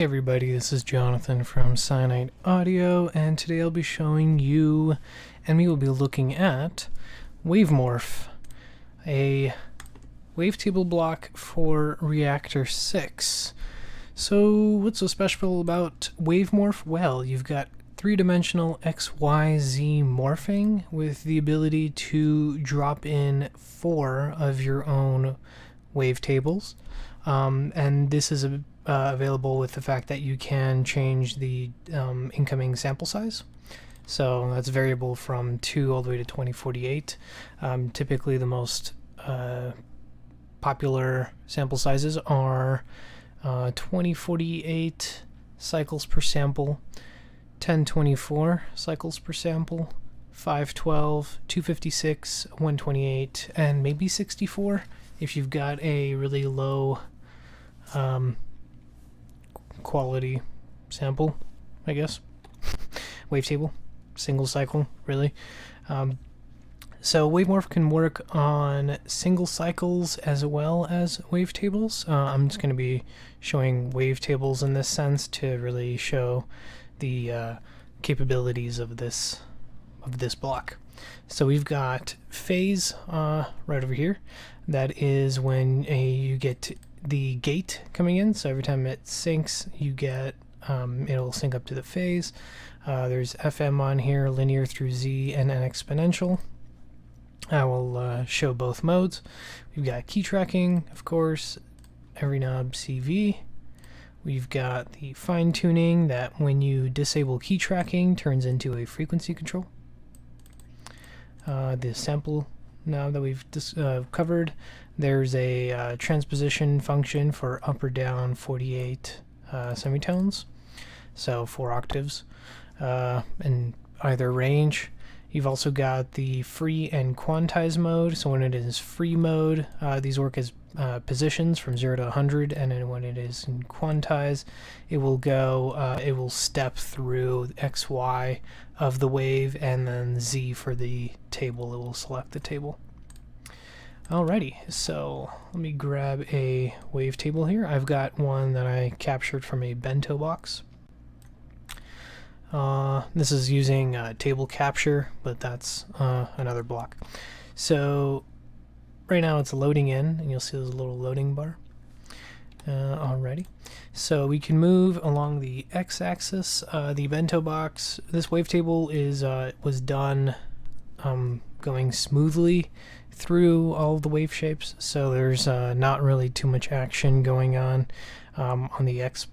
Hey everybody, this is Jonathan from SyniteAudio, and today I'll be showing you, and we will be looking at Wave-Morph, a wavetable block for Reaktor 6. So what's so special about Wave-Morph? Well, you've got three-dimensional XYZ morphing with the ability to drop in 4 of your own wavetables, and this is available with the fact that you can change the incoming sample size. So that's variable from 2 all the way to 2048. Typically the most popular sample sizes are 2048 cycles per sample, 1024 cycles per sample, 512, 256, 128, and maybe 64 if you've got a really low quality sample, I guess. Wavetable, single cycle, really. So Wave-Morph can work on single cycles as well as wavetables. I'm just going to be showing wavetables in this sense to really show the capabilities of this block. So we've got phase right over here. That is when you get the gate coming in. So every time it syncs, you get it'll sync up to the phase. There's FM on here, linear through Z, and an exponential. I will show both modes. We've got key tracking, of course, every knob CV. We've got the fine tuning that when you disable key tracking turns into a frequency control. The sample knob that we've covered. There's a transposition function for up or down 48 semitones, so 4 octaves in either range. You've also got the free and quantize mode. So when it is free mode, these work as positions from 0 to 100, and then when it is in quantize, it will go, it will step through XY of the wave, and then Z for the table. It will select the table. Alrighty, so let me grab a wavetable here. I've got one that I captured from a bento box. This is using table capture, but that's another block. So right now it's loading in, and you'll see there's a little loading bar. Alrighty, so we can move along the x-axis. The bento box, this wavetable is was done going smoothly through all of the wave shapes, so there's not really too much action going on the x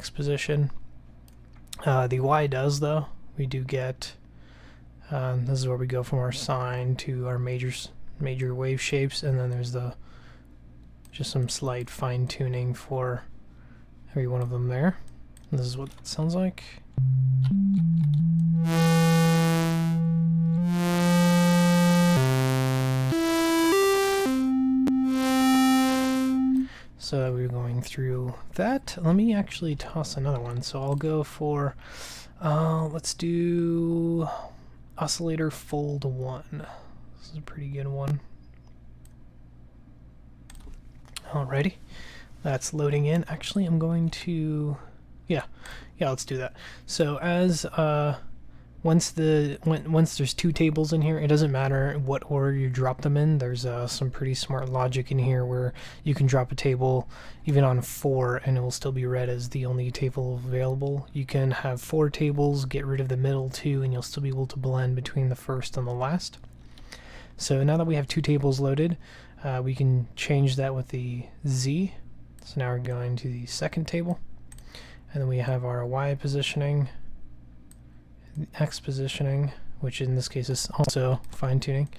position. The Y does, though. We do get this is where we go from our sine to our major wave shapes, and then there's just some slight fine tuning for every one of them there. And this is what that sounds like. So we're going through that. Let me actually toss another one. So I'll go for, let's do oscillator fold 1. This is a pretty good one. Alrighty, that's loading in. Actually, I'm going to, yeah, let's do that. So as once there's 2 tables in here, it doesn't matter what order you drop them in. There's some pretty smart logic in here where you can drop a table even on 4 and it will still be read as the only table available. You can have 4 tables, get rid of the middle 2, and you'll still be able to blend between the first and the last. So now that we have 2 tables loaded, we can change that with the Z. So now we're going to the second table, and then we have our Y positioning, X positioning, which in this case is also fine-tuning.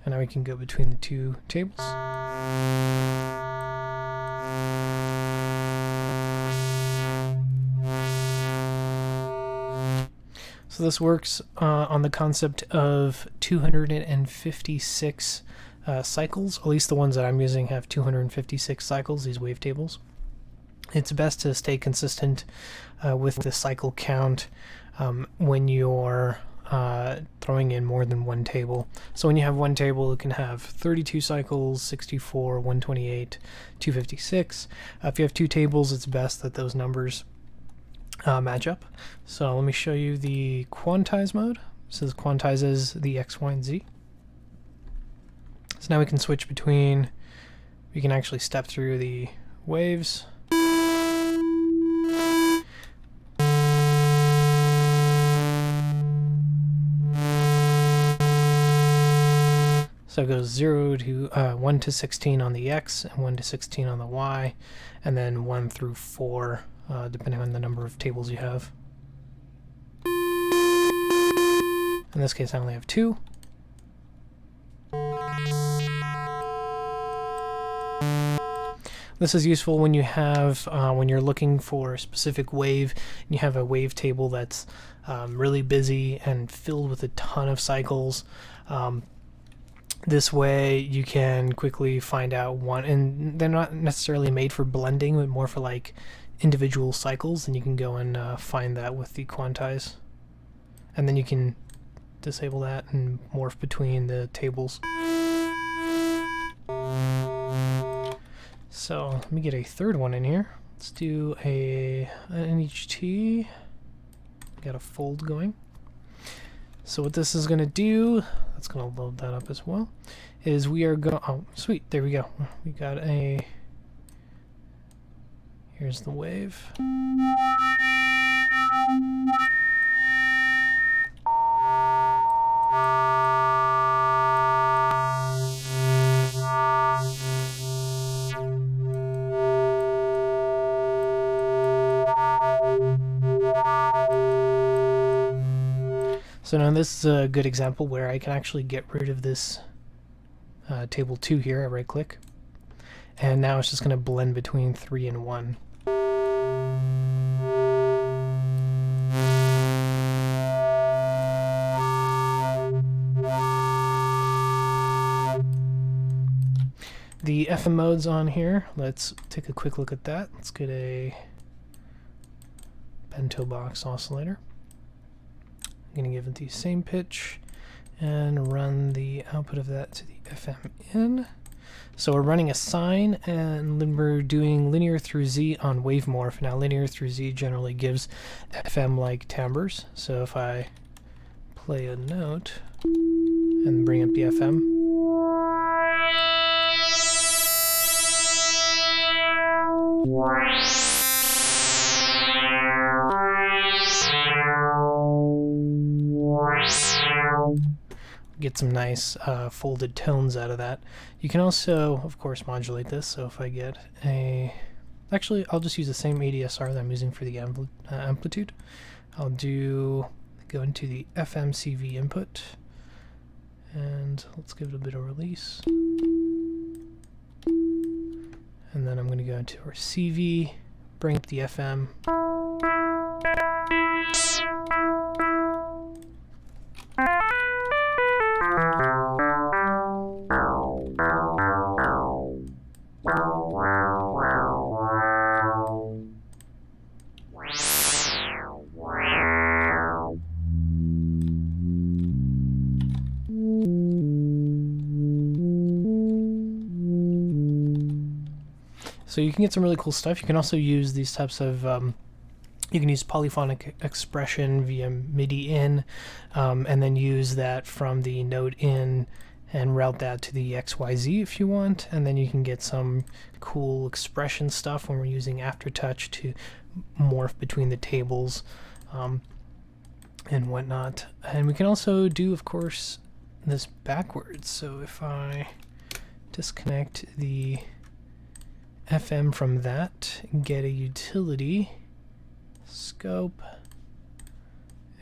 And now we can go between the 2 tables. So this works on the concept of 256 cycles. At least the ones that I'm using have 256 cycles, these wavetables. It's best to stay consistent with the cycle count when you're throwing in more than one table. So when you have one table, it can have 32 cycles, 64, 128, 256. If you have two tables, it's best that those numbers match up. So let me show you the quantize mode. So this quantizes the X, Y, and Z. So now we can switch between, we can actually step through the waves. So it goes 1 to 16 on the X, and 1 to 16 on the Y, and then 1 through 4, depending on the number of tables you have. In this case, I only have 2. This is useful when you have when you're looking for a specific wave and you have a wave table that's really busy and filled with a ton of cycles. This way you can quickly find out one, and they're not necessarily made for blending, but more for like individual cycles, and you can go and find that with the quantize. And then you can disable that and morph between the tables. So let me get a third one in here. Let's do an NHT. Got a fold going. So what this is going to do, that's going to load that up as well, is we are going, oh sweet, there we go. We got a, here's the wave. So now this is a good example where I can actually get rid of this table 2 here. I right click, and now it's just going to blend between 3 and 1. The FM mode's on here. Let's take a quick look at that. Let's get a bento box oscillator. I'm going to give it the same pitch and run the output of that to the FM in. So we're running a sine, and then we're doing linear through Z on Wave-Morph. Now linear through Z generally gives FM-like timbres. So if I play a note and bring up the FM, get some nice folded tones out of that. You can also, of course, modulate this. So if I get a, actually, I'll just use the same ADSR that I'm using for the amplitude. I'll go into the FMCV input, and let's give it a bit of release. And then I'm going to go into our CV, bring up the FM. So you can get some really cool stuff. You can also use these types of, you can use polyphonic expression via MIDI in, and then use that from the note in and route that to the XYZ if you want. And then you can get some cool expression stuff when we're using Aftertouch to morph between the tables and whatnot. And we can also do, of course, this backwards. So if I disconnect the FM from that, get a utility scope,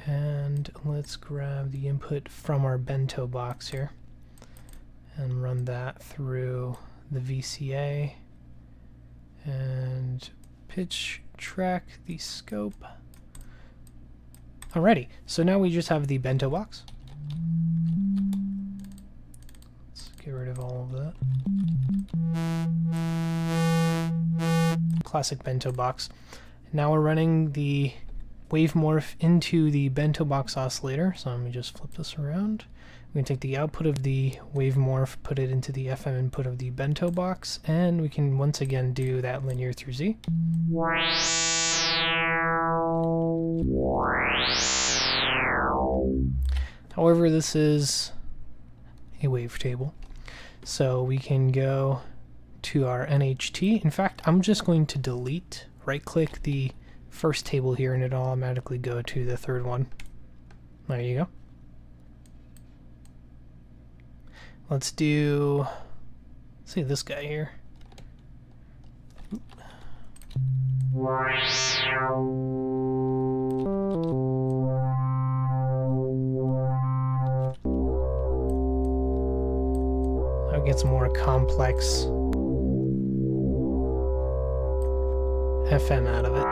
and let's grab the input from our bento box here and run that through the VCA and pitch track the scope. Alrighty, so now we just have the bento box. Let's get rid of all of that. Classic bento box. Now we're running the Wave-Morph into the bento box oscillator. So let me just flip this around. We can take the output of the Wave-Morph, put it into the FM input of the bento box, and we can once again do that linear through Z. However, this is a wavetable, so we can go to our NHT. In fact, I'm just going to delete, right-click the first table here, and it'll automatically go to the third one. There you go. Let's do, let's see this guy here. I'll get some more complex FM out of it.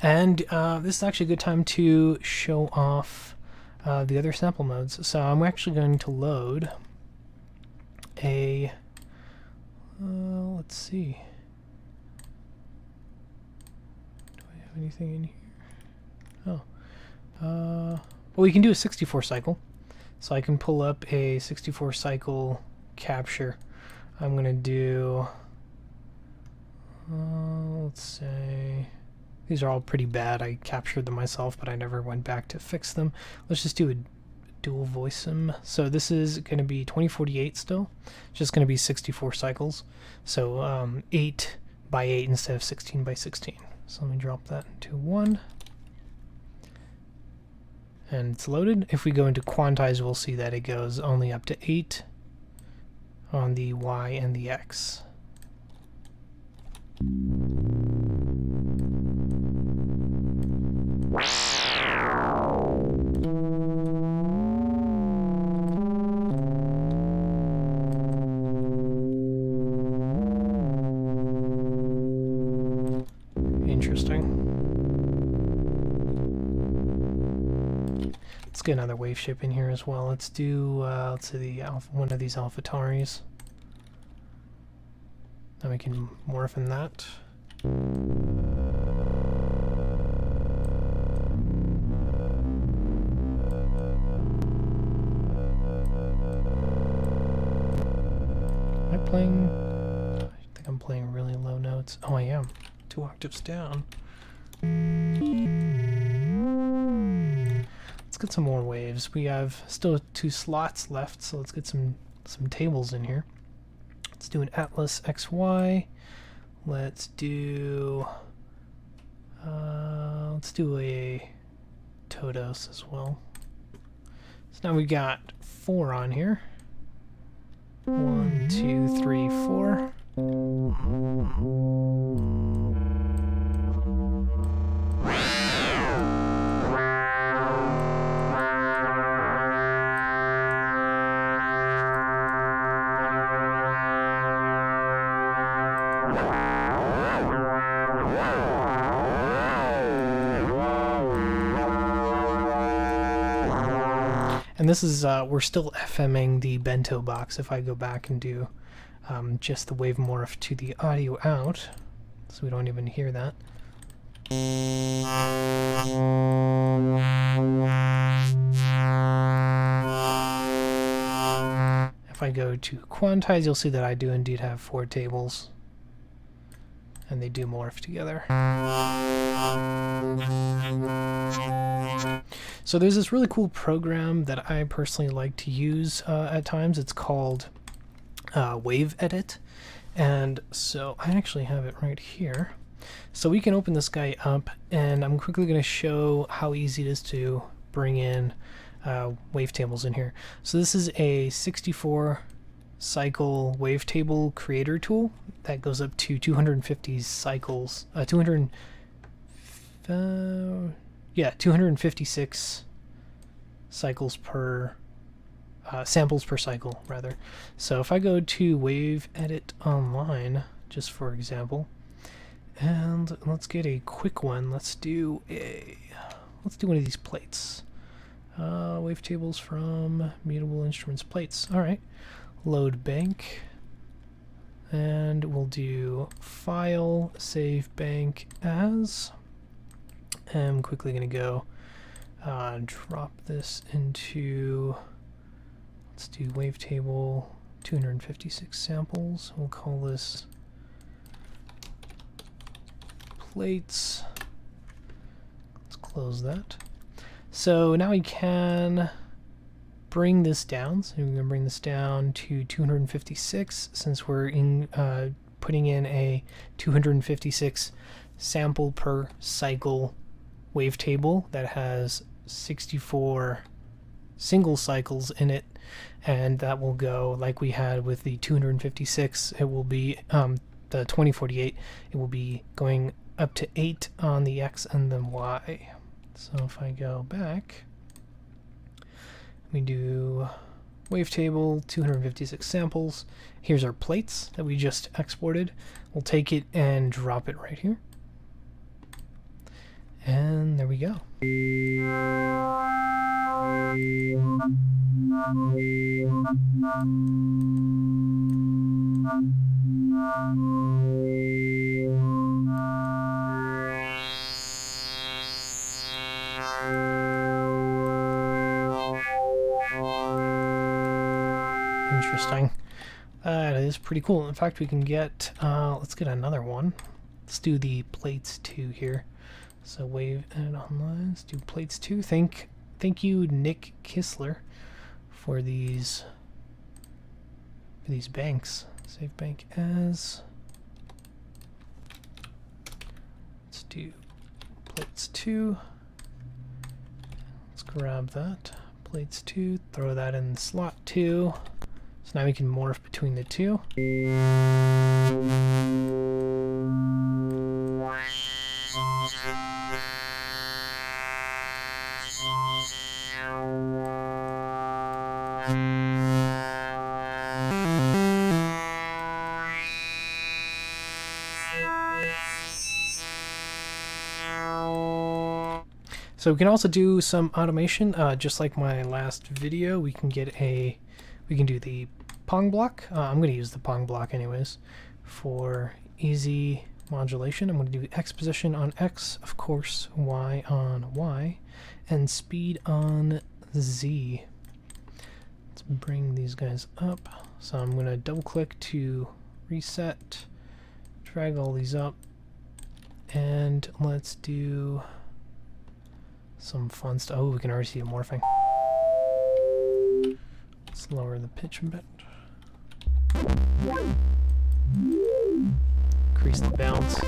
And this is actually a good time to show off the other sample modes. So I'm actually going to load a, let's see. Do I have anything in here? Oh. Well, we can do a 64 cycle. So I can pull up a 64 cycle capture. I'm going to do, let's say, these are all pretty bad. I captured them myself, but I never went back to fix them. Let's just do a dual voice them. So this is going to be 2048 still. It's just going to be 64 cycles. So 8 by 8 instead of 16 by 16. So let me drop that into 1. And it's loaded. If we go into Quantize, we'll see that it goes only up to 8 on the Y and the X. Interesting. Let's get another wave shape in here as well. Let's do let's see one of these AlphaTauris. Then we can morph in that. Am I playing? I think I'm playing really low notes. Oh, I am. 2 octaves down. Let's get some more waves. We have still 2 slots left, so let's get some tables in here. Let's do an Atlas XY. Let's do a Todos as well. So now we got 4 on here. 1, 2, 3, 4. And this is, we're still FMing the bento box. If I go back and do just the Wave-Morph to the audio out, so we don't even hear that. If I go to Quantize, you'll see that I do indeed have 4 tables, and they do morph together. So there's this really cool program that I personally like to use at times. It's called Wave Edit, and so I actually have it right here. So we can open this guy up, and I'm quickly going to show how easy it is to bring in wavetables in here. So this is a 64 cycle wavetable creator tool that goes up to 250 cycles, 256 cycles per samples per cycle, rather. So if I go to Wave Edit Online, just for example, and let's get a quick one. Let's do one of these plates. Wavetables from Mutable Instruments plates. All right, load bank, and we'll do file save bank as. am quickly going to go drop this into, let's do wavetable 256 samples. We'll call this plates. Let's close that. So now we can bring this down. So we're going to bring this down to 256 since we're putting in a 256 sample per cycle wavetable that has 64 single cycles in it, and that will go like we had with the 256. It will be the 2048. It will be going up to 8 on the X and the Y. So if I go back, we do wavetable 256 samples. Here's our plates that we just exported. We'll take it and drop it right here. And there we go. Interesting. That is pretty cool. In fact, we can get, let's get another one. Let's do the plates 2 here. So wave and online, let's do plates 2. Thank you, Nick Kissler, for these banks. Save bank as. Let's do plates 2. Let's grab that. Plates 2, throw that in slot 2. So now we can morph between the two. So we can also do some automation, just like my last video. We can do the Pong block. I'm going to use the Pong block anyways for easy modulation. I'm going to do X position on X, of course, Y on Y, and speed on Z. Let's bring these guys up. So I'm going to double click to reset, drag all these up, and let's do some fun stuff. Oh, we can already see it morphing. Let's lower the pitch a bit. Increase the bounce.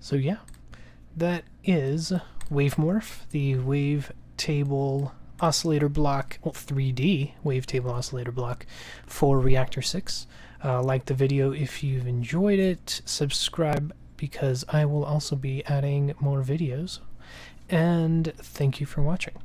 So yeah, that is Wave-Morph, the wavetable oscillator block, well, 3D wavetable oscillator block for Reaktor 6. Like the video if you've enjoyed it, subscribe because I will also be adding more videos, and thank you for watching.